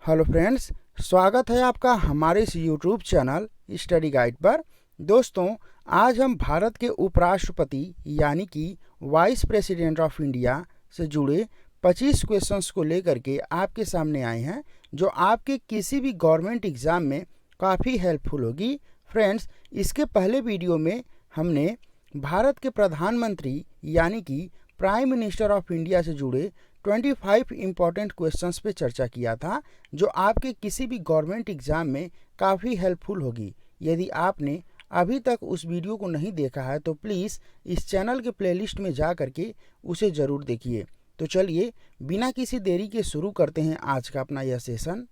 Hello friends, स्वागत है आपका हमारे इस यूट्यूब चैनल स्टडी गाइड पर। दोस्तों, आज हम भारत के उपराष्ट्रपति यानी कि वाइस प्रेसिडेंट ऑफ इंडिया से जुड़े 25 क्वेश्चंस को लेकर के आपके सामने आए हैं, जो आपके किसी भी गवर्नमेंट एग्ज़ाम में काफ़ी हेल्पफुल होगी। फ्रेंड्स, इसके पहले वीडियो में हमने भारत के प्रधानमंत्री यानी कि प्राइम मिनिस्टर ऑफ इंडिया से जुड़े 25 इम्पॉर्टेंट क्वेश्चंस पे चर्चा किया था, जो आपके किसी भी गवर्नमेंट एग्ज़ाम में काफ़ी हेल्पफुल होगी। यदि आपने अभी तक उस वीडियो को नहीं देखा है तो प्लीज़ इस चैनल के प्लेलिस्ट में जा करके उसे ज़रूर देखिए। तो चलिए बिना किसी देरी के शुरू करते हैं आज का अपना यह सेशन।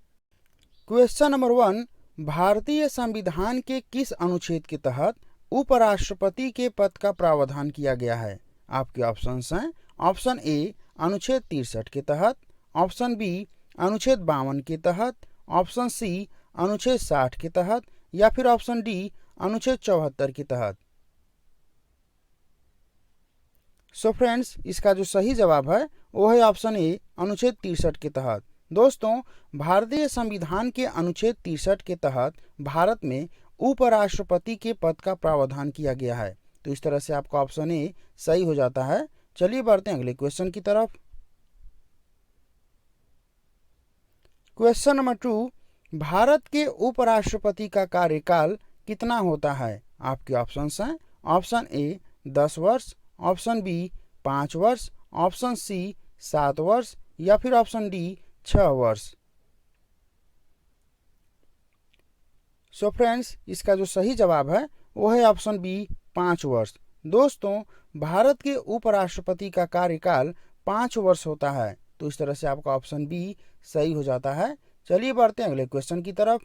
क्वेश्चन नंबर 1, भारतीय संविधान के किस अनुच्छेद के तहत उपराष्ट्रपति के पद का प्रावधान किया गया है? आपके ऑप्शंस हैं। ऑप्शन ए अनुच्छेद 63 के तहत, ऑप्शन बी अनुच्छेद 52 के तहत, ऑप्शन सी अनुच्छेद 60 के तहत या फिर ऑप्शन डी अनुच्छेद 74 के तहत। सो फ्रेंड्स, इसका जो सही जवाब है वो है ऑप्शन ए अनुच्छेद 63 के तहत। दोस्तों, भारतीय संविधान के अनुच्छेद 63 के तहत भारत में उपराष्ट्रपति के पद का प्रावधान किया गया है। तो इस तरह से आपका ऑप्शन ए सही हो जाता है। चलिए बढ़ते हैं अगले क्वेश्चन की तरफ। क्वेश्चन नंबर 2, भारत के उपराष्ट्रपति का कार्यकाल कितना होता है? आपके ऑप्शंस हैं। ऑप्शन ए 10 वर्ष, ऑप्शन बी 5 वर्ष, ऑप्शन सी 7 वर्ष या फिर ऑप्शन डी 6 वर्ष। सो फ्रेंड्स, इसका जो सही जवाब है वो है ऑप्शन बी 5 वर्ष। दोस्तों, भारत के उपराष्ट्रपति का कार्यकाल 5 वर्ष होता है। तो इस तरह से आपका ऑप्शन बी सही हो जाता है। चलिए बढ़ते हैं अगले क्वेश्चन की तरफ।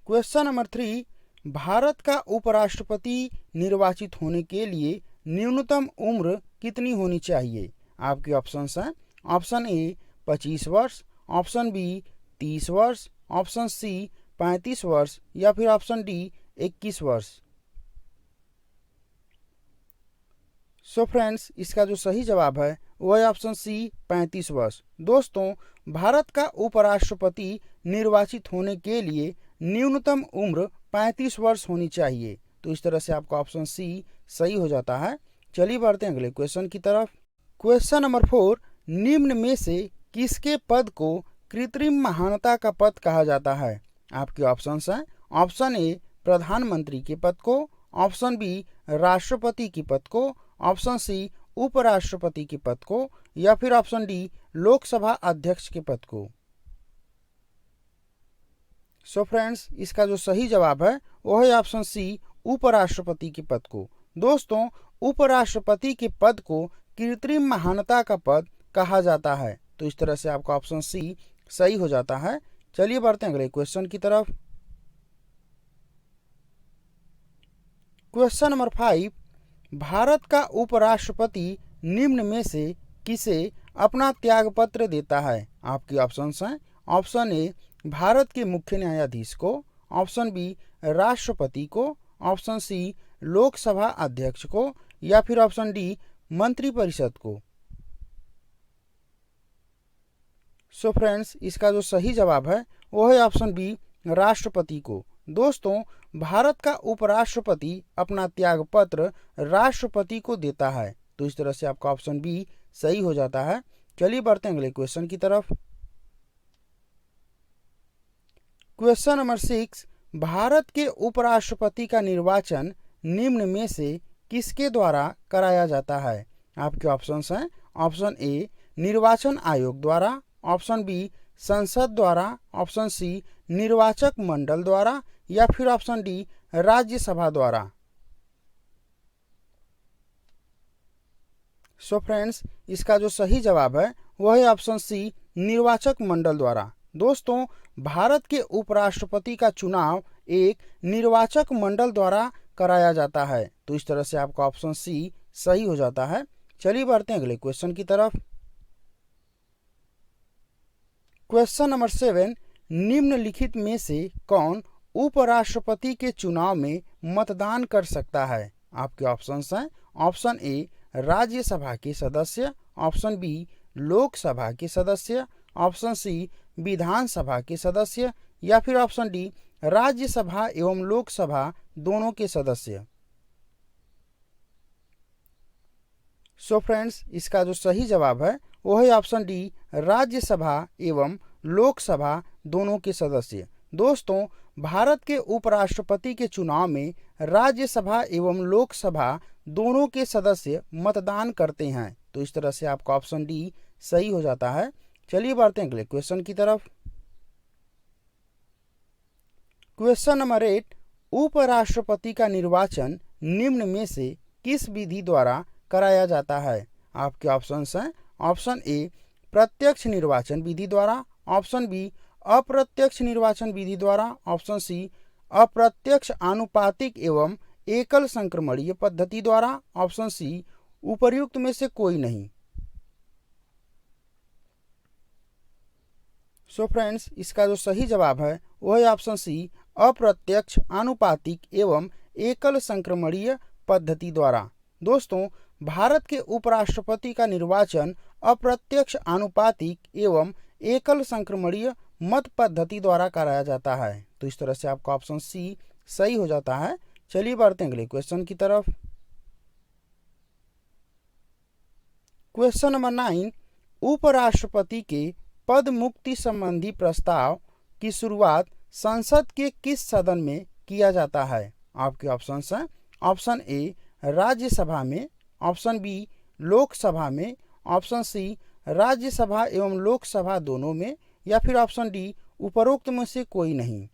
क्वेश्चन नंबर 3, भारत का उपराष्ट्रपति निर्वाचित होने के लिए न्यूनतम उम्र कितनी होनी चाहिए? आपके ऑप्शंस हैं। ऑप्शन ए 25 वर्ष, ऑप्शन बी 30 वर्ष, ऑप्शन सी 35 वर्ष या फिर ऑप्शन डी 21 वर्ष। सो फ्रेंड्स, इसका जो सही जवाब है वो है ऑप्शन सी 35 वर्ष। दोस्तों, भारत का उपराष्ट्रपति निर्वाचित होने के लिए न्यूनतम उम्र 35 वर्ष होनी चाहिए। तो इस तरह से आपका ऑप्शन सी सही हो जाता है। चलिए बढ़ते हैं अगले क्वेश्चन की तरफ। क्वेश्चन नंबर 4, निम्न में से किसके पद को कृत्रिम महानता का पद कहा जाता है? आपके ऑप्शंस हैं। ऑप्शन ए प्रधानमंत्री के पद को, ऑप्शन बी राष्ट्रपति के पद को, ऑप्शन सी उपराष्ट्रपति के पद को या फिर ऑप्शन डी लोकसभा अध्यक्ष के पद को। सो फ्रेंड्स, इसका जो सही जवाब है वो है ऑप्शन सी उपराष्ट्रपति के पद को। दोस्तों, उपराष्ट्रपति के पद को कृत्रिम महानता का पद कहा जाता है। तो इस तरह से आपका ऑप्शन सी सही हो जाता है। चलिए बढ़ते हैं अगले क्वेश्चन की तरफ। क्वेश्चन नंबर 5, भारत का उपराष्ट्रपति निम्न में से किसे अपना त्यागपत्र देता है? आपके ऑप्शंस हैं। ऑप्शन ए भारत के मुख्य न्यायाधीश को, ऑप्शन बी राष्ट्रपति को, ऑप्शन सी लोकसभा अध्यक्ष को या फिर ऑप्शन डी मंत्रिपरिषद को। सो फ्रेंड्स, इसका जो सही जवाब है वो है ऑप्शन बी राष्ट्रपति को। दोस्तों, भारत का उपराष्ट्रपति अपना त्यागपत्र राष्ट्रपति को देता है। तो इस तरह से आपका ऑप्शन बी सही हो जाता है। चलिए बढ़ते हैं अगले क्वेश्चन की तरफ। क्वेश्चन नंबर 6, भारत के उपराष्ट्रपति का निर्वाचन निम्न में से किसके द्वारा कराया जाता है? आपके ऑप्शंस हैं। ऑप्शन ए निर्वाचन आयोग द्वारा, ऑप्शन बी संसद द्वारा, ऑप्शन सी निर्वाचक मंडल द्वारा या फिर ऑप्शन डी राज्यसभा द्वारा। सो फ्रेंड्स, इसका जो सही जवाब है वह है ऑप्शन सी निर्वाचक मंडल द्वारा। दोस्तों, भारत के उपराष्ट्रपति का चुनाव एक निर्वाचक मंडल द्वारा कराया जाता है। तो इस तरह से आपका ऑप्शन सी सही हो जाता है। चलिए बढ़ते हैं अगले क्वेश्चन की तरफ। क्वेश्चन नंबर 7, निम्नलिखित में से कौन उपराष्ट्रपति के चुनाव में मतदान कर सकता है? आपके ऑप्शंस हैं। ऑप्शन ए राज्यसभा के सदस्य, ऑप्शन बी लोकसभा के सदस्य, ऑप्शन सी विधानसभा के सदस्य, या फिर ऑप्शन डी राज्यसभा एवं लोकसभा दोनों के सदस्य। सो फ्रेंड्स, इसका जो सही जवाब है वो है ऑप्शन डी राज्यसभा एवं लोकसभा दोनों के सदस्य। दोस्तों, भारत के उपराष्ट्रपति के चुनाव में राज्यसभा एवं लोकसभा दोनों के सदस्य मतदान करते हैं, तो इस तरह से आपका ऑप्शन डी सही हो जाता है। चलिए बढ़ते हैं अगले क्वेश्चन की तरफ। क्वेश्चन नंबर 8, उपराष्ट्रपति का निर्वाचन निम्न में से किस विधि द्वारा कराया जाता है? आपके ऑप्शंस हैं, ऑप्शन ए प्रत्यक्ष निर्वाचन विधि द्वारा, ऑप्शन बी अप्रत्यक्ष निर्वाचन विधि द्वारा, ऑप्शन सी अप्रत्यक्ष आनुपातिक एवं एकल संक्रमणीय पद्धति द्वारा, ऑप्शन सी उपर्युक्त में से कोई नहीं। सो फ्रेंड्स, इसका जो सही जवाब है वो है ऑप्शन सी अप्रत्यक्ष आनुपातिक एवं एकल संक्रमणीय पद्धति द्वारा। दोस्तों, भारत के उपराष्ट्रपति का निर्वाचन अप्रत्यक्ष आनुपातिक एवं एकल संक्रमणीय मत पद्धति द्वारा कराया जाता है, तो इस तरह से आपका ऑप्शन सी सही हो जाता है। चलिए बढ़ते हैं अगले क्वेश्चन की तरफ। क्वेश्चन नंबर 9, उपराष्ट्रपति के पद मुक्ति संबंधी प्रस्ताव की शुरुआत संसद के किस सदन में किया जाता है? आपके ऑप्शन हैं, ऑप्शन ए राज्यसभा में, ऑप्शन बी लोकसभा में, ऑप्शन सी राज्यसभा एवं लोकसभा दोनों में, या फिर ऑप्शन डी उपरोक्त में से कोई नहीं।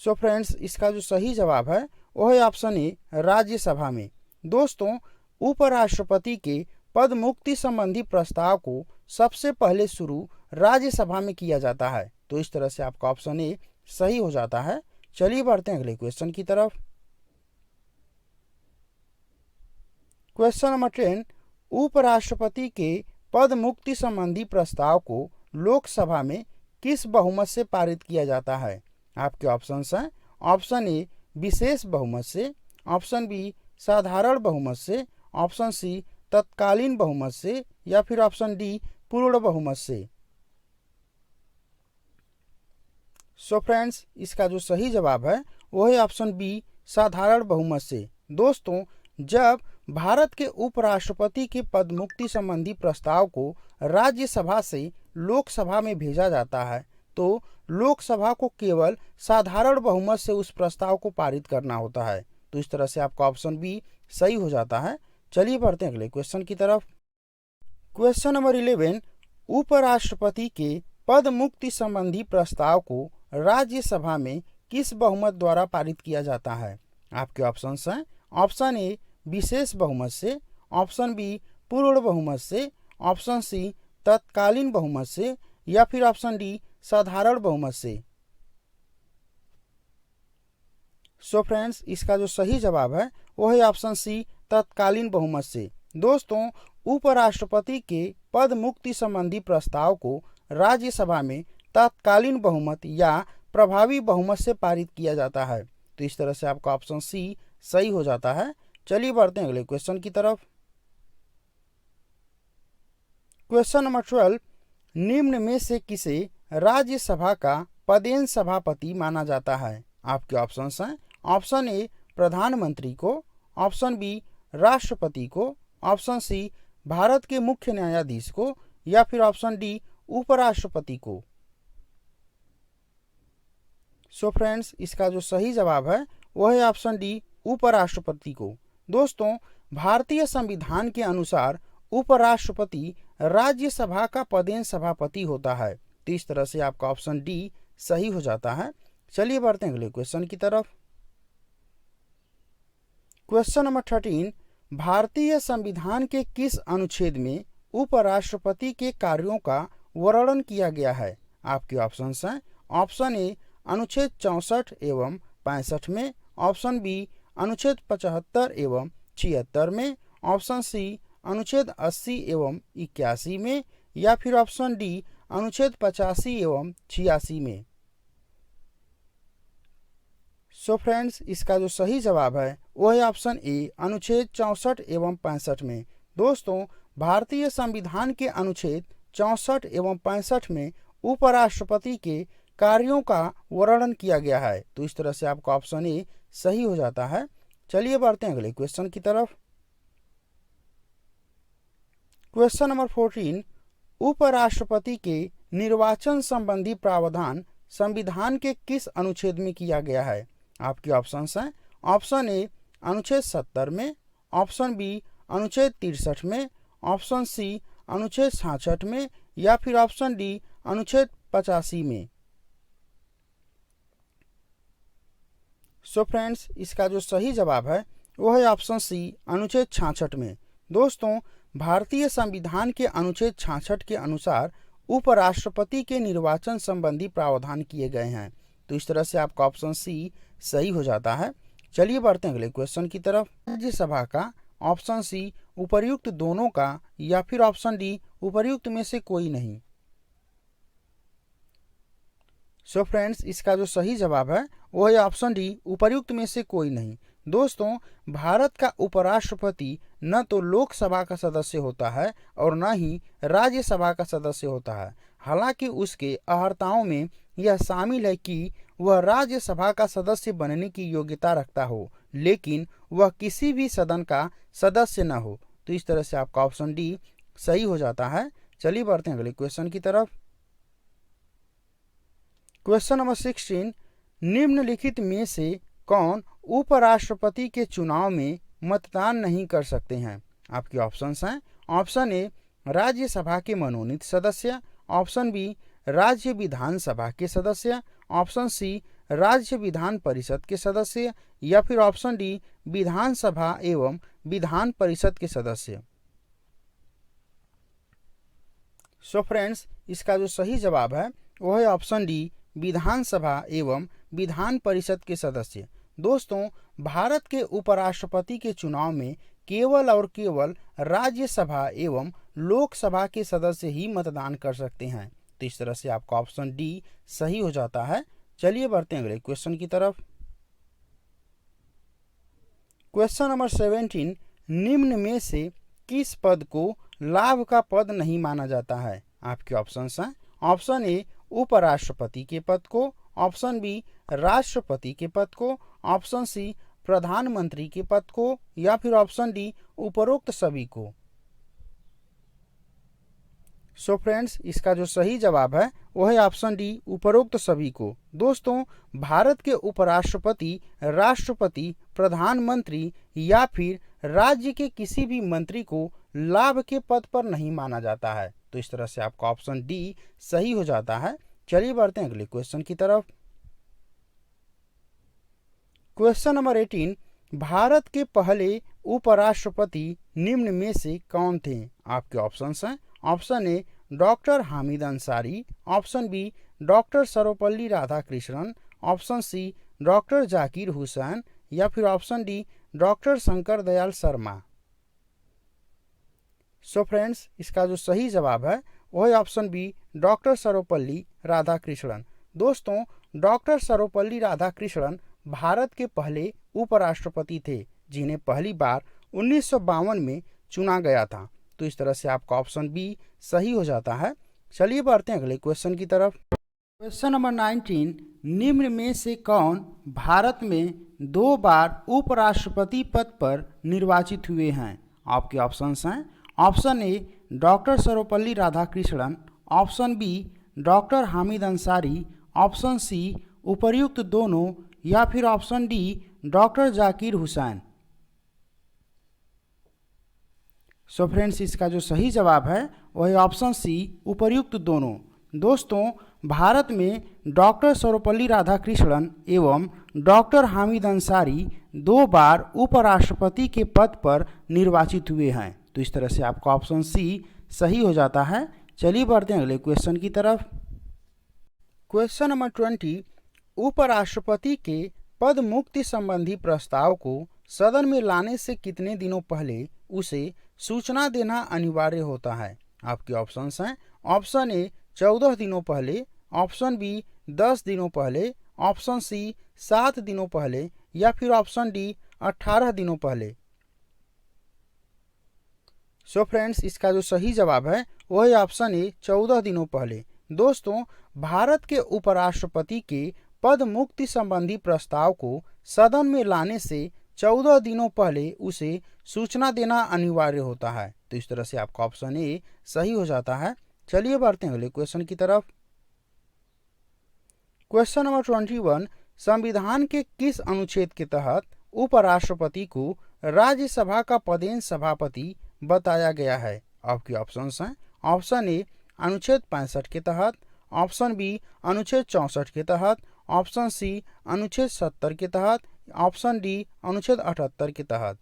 सो फ्रेंड्स, इसका जो सही जवाब है वो है ऑप्शन ए राज्यसभा में। दोस्तों, उपराष्ट्रपति के पद मुक्ति संबंधी प्रस्ताव को सबसे पहले शुरू राज्यसभा में किया जाता है, तो इस तरह से आपका ऑप्शन ए सही हो जाता है। चलिए बढ़ते हैं अगले क्वेश्चन की तरफ। क्वेश्चन नंबर 10, उपराष्ट्रपति के पद मुक्ति संबंधी प्रस्ताव को लोकसभा में किस बहुमत से पारित किया जाता है? आपके ऑप्शंस हैं, ऑप्शन ए विशेष बहुमत से, ऑप्शन बी साधारण बहुमत से, ऑप्शन सी तत्कालीन बहुमत से, या फिर ऑप्शन डी पूर्ण बहुमत से। सो फ्रेंड्स, इसका जो सही जवाब है वो है ऑप्शन बी साधारण बहुमत से। दोस्तों, जब भारत के उपराष्ट्रपति के पद मुक्ति संबंधी प्रस्ताव को राज्यसभा से लोकसभा में भेजा जाता है, तो लोकसभा को केवल साधारण बहुमत से उस प्रस्ताव को पारित करना होता है, तो इस तरह से आपका ऑप्शन बी सही हो जाता है। चलिए बढ़ते हैं अगले क्वेश्चन की तरफ। क्वेश्चन नंबर 11, उपराष्ट्रपति के पद मुक्ति संबंधी प्रस्ताव को राज्यसभा में किस बहुमत द्वारा पारित किया जाता है? आपके ऑप्शंस हैं, ऑप्शन ए विशेष बहुमत से, ऑप्शन बी पूर्ण बहुमत से, ऑप्शन सी तत्कालीन बहुमत से, या फिर ऑप्शन डी साधारण बहुमत से। सो फ्रेंड्स, इसका जो सही जवाब है वो है ऑप्शन सी तत्कालीन बहुमत से। दोस्तों, उपराष्ट्रपति के पद मुक्ति संबंधी प्रस्ताव को राज्यसभा में तत्कालीन बहुमत या प्रभावी बहुमत से पारित किया जाता है, तो इस तरह से आपका ऑप्शन सी सही हो जाता है। चलिए बढ़ते हैं अगले क्वेश्चन की तरफ। क्वेश्चन नंबर 12, निम्न में से किसे राज्यसभा का पदेन सभापति माना जाता है? आपके ऑप्शंस हैं, ऑप्शन ए प्रधानमंत्री को, ऑप्शन बी राष्ट्रपति को, ऑप्शन सी भारत के मुख्य न्यायाधीश को, या फिर ऑप्शन डी उपराष्ट्रपति को। सो फ्रेंड्स, इसका जो सही जवाब है वो है ऑप्शन डी उपराष्ट्रपति को। दोस्तों, भारतीय संविधान के अनुसार उपराष्ट्रपति राज्यसभा का पदेन सभापति होता है, तो इस तरह से आपका ऑप्शन डी सही हो जाता है। चलिए बढ़ते हैं अगले क्वेश्चन की तरफ। क्वेश्चन नंबर 13, भारतीय संविधान के किस अनुच्छेद में उपराष्ट्रपति के कार्यों का वर्णन किया गया है? आपके ऑप्शंस हैं, ऑप्शन ए अनुच्छेद 64 एवं 65 में, ऑप्शन बी अनुच्छेद 75 एवं 76 में, ऑप्शन सी अनुच्छेद 80 एवं 81 में, या फिर ऑप्शन डी अनुच्छेद 85 एवं 86 में। सो फ्रेंड्स, इसका जो सही जवाब है वो है ऑप्शन ए अनुच्छेद 64 एवं 65 में। दोस्तों, भारतीय संविधान के अनुच्छेद 64 एवं 65 में उपराष्ट्रपति के कार्यों का वर्णन किया गया है। तो इस तरह से आपका ऑप्शन ए सही हो जाता है। चलिए बढ़ते हैं अगले क्वेश्चन की तरफ। क्वेश्चन नंबर 14, उपराष्ट्रपति के निर्वाचन संबंधी प्रावधान संविधान के अनुच्छेद अनुच्छेद में किया गया है? आपके ऑप्शंस हैं। ऑप्शन ए अनुच्छेद 70 में, ऑप्शन बी अनुच्छेद 63 में, ऑप्शन सी अनुच्छेद 66 में, या फिर ऑप्शन डी अनुच्छेद 85 में। सो फ्रेंड्स, इसका जो सही जवाब है वो है ऑप्शन सी अनुच्छेद 66 में। दोस्तों, भारतीय संविधान के अनुच्छेद 66 के अनुसार उपराष्ट्रपति के निर्वाचन संबंधी प्रावधान किए गए हैं। तो इस तरह से आपका ऑप्शन सी सही हो जाता है। चलिए बढ़ते हैं अगले क्वेश्चन की तरफ। राज्यसभा का ऑप्शन सी उपर्युक्त दोनों का, या फिर ऑप्शन डी उपर्युक्त में से कोई नहीं। सो फ्रेंड्स, इसका जो सही जवाब है वो है ऑप्शन डी उपर्युक्त में से कोई नहीं। दोस्तों, भारत का उपराष्ट्रपति न तो लोकसभा का सदस्य होता है और न ही राज्यसभा का सदस्य होता है। हालांकि उसके अर्हताओं में यह शामिल है कि वह राज्यसभा का सदस्य बनने की योग्यता रखता हो, लेकिन वह किसी भी सदन का सदस्य न हो। तो इस तरह से आपका ऑप्शन डी सही हो जाता है। चलिए बढ़ते हैं अगले क्वेश्चन की तरफ। क्वेश्चन नंबर 16, निम्नलिखित में से कौन उपराष्ट्रपति के चुनाव में मतदान नहीं कर सकते हैं? आपके ऑप्शंस हैं। ऑप्शन ए राज्यसभा के मनोनीत सदस्य, ऑप्शन बी राज्य विधानसभा के सदस्य, ऑप्शन सी राज्य विधान परिषद के सदस्य, या फिर ऑप्शन डी विधानसभा एवं विधान परिषद के सदस्य। सो फ्रेंड्स, इसका जो सही जवाब है वो है ऑप्शन डी विधानसभा एवं विधान परिषद के सदस्य। दोस्तों, भारत के उपराष्ट्रपति के चुनाव में केवल और केवल राज्यसभा एवं लोकसभा के सदस्य ही मतदान कर सकते हैं। तो इस तरह से आपका ऑप्शन डी सही हो जाता है। चलिए बढ़ते हैं अगले क्वेश्चन की तरफ। क्वेश्चन नंबर 17, निम्न में से किस पद को लाभ का पद नहीं माना जाता है? आपके ऑप्शंस हैं। ऑप्शन ए उपराष्ट्रपति के पद को, ऑप्शन बी राष्ट्रपति के पद को, ऑप्शन सी प्रधानमंत्री के पद को, या फिर ऑप्शन डी उपरोक्त सभी को। सो फ्रेंड्स, इसका जो सही जवाब है वो है ऑप्शन डी उपरोक्त सभी को। दोस्तों, भारत के उपराष्ट्रपति राष्ट्रपति, प्रधानमंत्री या फिर राज्य के किसी भी मंत्री को लाभ के पद पर नहीं माना जाता है। तो इस तरह से आपका ऑप्शन डी सही हो जाता है। चलिए बढ़ते हैं अगले क्वेश्चन की तरफ। क्वेश्चन नंबर 18, भारत के पहले उपराष्ट्रपति निम्न में से कौन थे? आपके ऑप्शंस हैं। Option A doctor Hamid Ansari, option B doctor Sarvepalli Radhakrishnan, option C doctor Zakir Hussain, या फिर option D doctor Shankar Dayal Sharma. So friends, इसका जो सही जवाब है वो है option B doctor Sarvepalli Radhakrishnan. दोस्तों, डॉक्टर सर्वपल्ली राधाकृष्णन भारत के पहले उपराष्ट्रपति थे जिन्हें पहली बार 1952 में चुना गया था। तो इस तरह से आपका ऑप्शन बी सही हो जाता है। चलिए बढ़ते हैं अगले क्वेश्चन की तरफ। क्वेश्चन नंबर 19, निम्न में से कौन भारत में 2 बार उपराष्ट्रपति पद पर निर्वाचित हुए हैं? आपके ऑप्शंस हैं। Option A doctor Sarvepalli Radhakrishnan, option B doctor Hamid Ansari, option C उपर्युक्त दोनों, या फिर option D doctor Zakir Hussain. So friends, इसका जो सही जवाब है वह है ऑप्शन सी उपर्युक्त दोनों। दोस्तों, भारत में डॉक्टर सर्वपल्ली राधाकृष्णन एवं डॉक्टर हामिद अंसारी 2 बार उपराष्ट्रपति के पद पर निर्वाचित हुए हैं। तो इस तरह से आपका ऑप्शन सी सही हो जाता है। चलिए बढ़ते हैं अगले क्वेश्चन की तरफ। क्वेश्चन नंबर 20, उपराष्ट्रपति के पद मुक्ति संबंधी प्रस्ताव को सदन में लाने से कितने दिनों पहले उसे सूचना देना अनिवार्य होता है? आपके ऑप्शंस हैं। ऑप्शन ए 14 दिनों पहले, ऑप्शन बी 10 दिनों पहले, ऑप्शन सी 7 दिनों पहले, या फिर ऑप्शन डी 18 दिनों पहले। सो फ्रेंड्स, इसका जो सही जवाब है वो है ऑप्शन ए 14 दिनों पहले। दोस्तों, भारत के उपराष्ट्रपति के पद मुक्ति संबंधी प्रस्ताव को सदन में लाने से 14 दिनों पहले उसे सूचना देना अनिवार्य होता है। तो इस तरह से आपका ऑप्शन ए सही हो जाता है। चलिए बढ़ते हैं अगले क्वेश्चन की तरफ। क्वेश्चन नंबर 21, संविधान के किस अनुच्छेद के तहत उपराष्ट्रपति को राज्यसभा का पदेन सभापति बताया गया है? आपके ऑप्शंस हैं। ऑप्शन ए अनुच्छेद 65 के तहत, ऑप्शन बी अनुच्छेद 64 के तहत, ऑप्शन सी अनुच्छेद 70 के तहत, ऑप्शन डी अनुच्छेद 78 के तहत।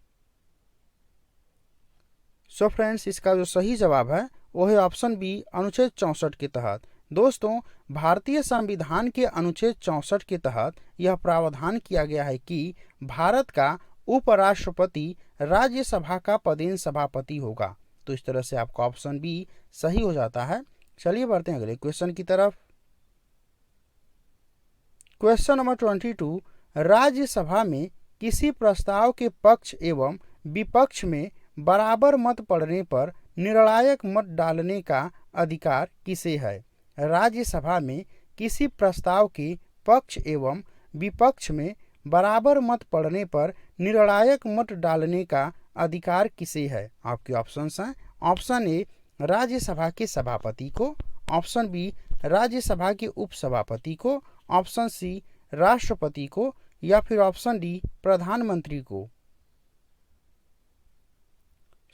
सो फ्रेंड्स, इसका जो सही जवाब है वो है ऑप्शन बी अनुच्छेद 64 के तहत। दोस्तों, भारतीय संविधान के अनुच्छेद 64 के तहत यह प्रावधान किया गया है कि भारत का उपराष्ट्रपति राज्यसभा का पदेन सभापति होगा। तो इस तरह से आपका ऑप्शन बी सही हो जाता है। चलिए बढ़ते हैं अगले क्वेश्चन की तरफ। क्वेश्चन नंबर 22, राज्यसभा में किसी प्रस्ताव के पक्ष एवं विपक्ष में बराबर मत पड़ने पर निर्णायक मत डालने का अधिकार किसे है? राज्यसभा में किसी प्रस्ताव के पक्ष एवं विपक्ष में बराबर मत पड़ने पर निर्णायक मत डालने का अधिकार किसे है? आपके ऑप्शंस हैं। ऑप्शन ए राज्यसभा के सभापति को, ऑप्शन बी राज्यसभा के उपसभापति को, ऑप्शन सी राष्ट्रपति को, या फिर ऑप्शन डी प्रधानमंत्री को।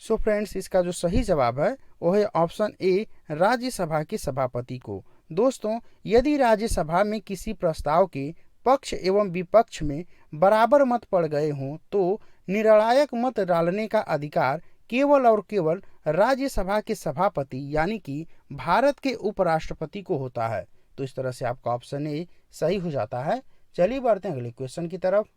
सो फ्रेंड्स, इसका जो सही जवाब है वो है ऑप्शन ए राज्यसभा के सभापति को। दोस्तों, यदि राज्यसभा में किसी प्रस्ताव के पक्ष एवं विपक्ष में बराबर मत पड़ गए हों तो निर्णायक मत डालने का अधिकार केवल और केवल राज्यसभा के सभापति यानी कि भारत के उपराष्ट्रपति को होता है। तो इस तरह से आपका ऑप्शन ए सही हो जाता है। चलिए बढ़ते हैं अगले क्वेश्चन की तरफ।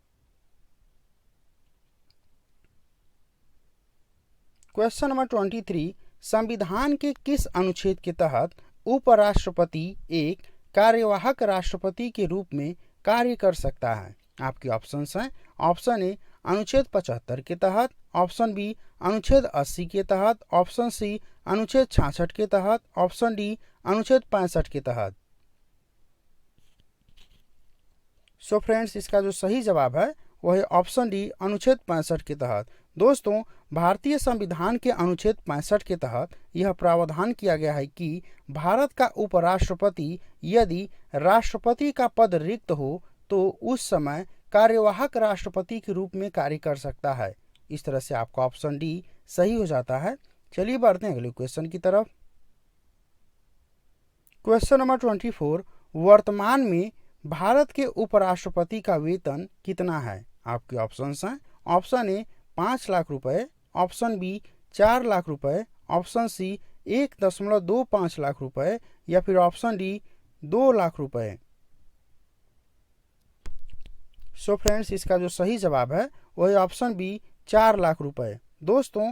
क्वेश्चन नंबर 23, संविधान के किस अनुच्छेद के तहत उपराष्ट्रपति एक कार्यवाहक राष्ट्रपति के रूप में कार्य कर सकता है? आपके ऑप्शंस हैं। ऑप्शन ए अनुच्छेद 75 के तहत, ऑप्शन बी अनुच्छेद 80 के तहत, ऑप्शन सी अनुच्छेद 66 के तहत, ऑप्शन डी अनुच्छेद 65 के तहत। सो फ्रेंड्स, इसका जो सही जवाब है वह है ऑप्शन डी अनुच्छेद 65 के तहत। दोस्तों, भारतीय संविधान के अनुच्छेद 65 के तहत यह प्रावधान किया गया है कि भारत का उपराष्ट्रपति यदि राष्ट्रपति का पद रिक्त हो तो उस समय कार्यवाहक राष्ट्रपति के रूप में कार्य कर सकता है। इस तरह से आपका ऑप्शन डी सही हो जाता है। चलिए बढ़ते हैं अगले क्वेश्चन की तरफ। क्वेश्चन नंबर 24, वर्तमान में भारत के उपराष्ट्रपति का वेतन कितना है? आपके ऑप्शंस हैं। ऑप्शन ए 5 लाख रुपए, ऑप्शन बी 4 लाख रुपए, ऑप्शन सी 1.25 लाख रुपए, या फिर ऑप्शन डी 2 लाख रुपए। सो फ्रेंड्स, इसका जो सही जवाब है वह है ऑप्शन बी 4 लाख रुपए। दोस्तों,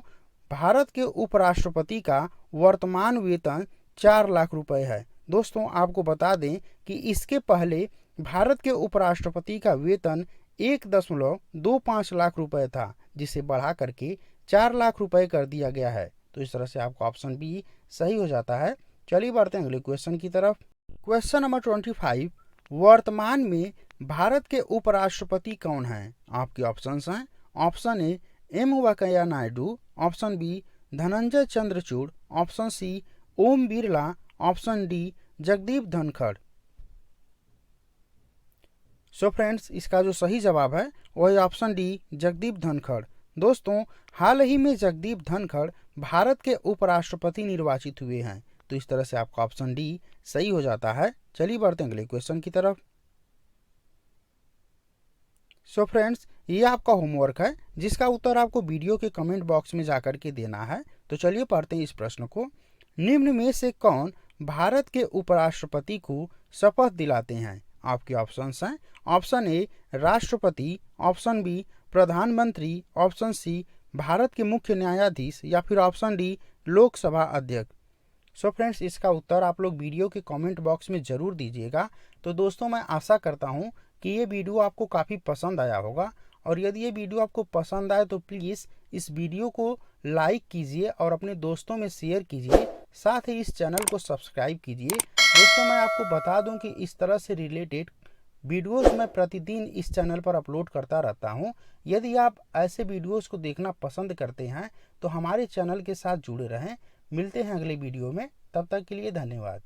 भारत के उपराष्ट्रपति का वर्तमान वेतन 4 लाख रुपए है। दोस्तों, आपको बता दें कि इसके पहले भारत के उपराष्ट्रपति का वेतन 1.25 लाख रुपए था, जिसे बढ़ा करके 4 लाख रुपए कर दिया गया है। तो इस तरह से आपका ऑप्शन बी सही हो जाता है। चलिए बढ़ते हैं अगले क्वेश्चन की तरफ। क्वेश्चन नंबर 25, वर्तमान में भारत के उपराष्ट्रपति कौन हैं? आपके ऑप्शंस हैं। Option A M Venkaiah Naidu, option B Dhananjaya Chandrachud, option C Om Birla, option D Jagdeep Dhankhar. So friends, इसका जो सही जवाब है वह है ऑप्शन डी जगदीप धनखड़। दोस्तों, हाल ही में जगदीप धनखड़ भारत के उपराष्ट्रपति निर्वाचित हुए हैं। तो इस तरह से आपका ऑप्शन डी सही हो जाता है। चलिए बढ़ते हैं अगले क्वेश्चन की तरफ। सो फ्रेंड्स, ये आपका होमवर्क है जिसका उत्तर आपको वीडियो के कमेंट बॉक्स में जाकर के देना है। तो चलिए पढ़ते हैं इस प्रश्न को। निम्न में से कौन भारत के उपराष्ट्रपति को शपथ दिलाते हैं? आपके ऑप्शंस हैं। ऑप्शन ए राष्ट्रपति, ऑप्शन बी प्रधानमंत्री, ऑप्शन सी भारत के मुख्य न्यायाधीश, या फिर ऑप्शन डी लोकसभा अध्यक्ष। सो फ्रेंड्स, इसका उत्तर आप लोग वीडियो के कमेंट बॉक्स में ज़रूर दीजिएगा। तो दोस्तों, मैं आशा करता हूँ कि ये वीडियो आपको काफ़ी पसंद आया होगा और यदि ये वीडियो आपको पसंद आए तो प्लीज़ इस वीडियो को लाइक कीजिए और अपने दोस्तों में शेयर कीजिए, साथ ही इस चैनल को सब्सक्राइब कीजिए। दोस्तों, मैं आपको बता दूं कि इस तरह से रिलेटेड वीडियोस मैं प्रतिदिन इस चैनल पर अपलोड करता रहता हूं। यदि आप ऐसे वीडियोस को देखना पसंद करते हैं तो हमारे चैनल के साथ जुड़े रहें। मिलते हैं अगले वीडियो में, तब तक के लिए धन्यवाद।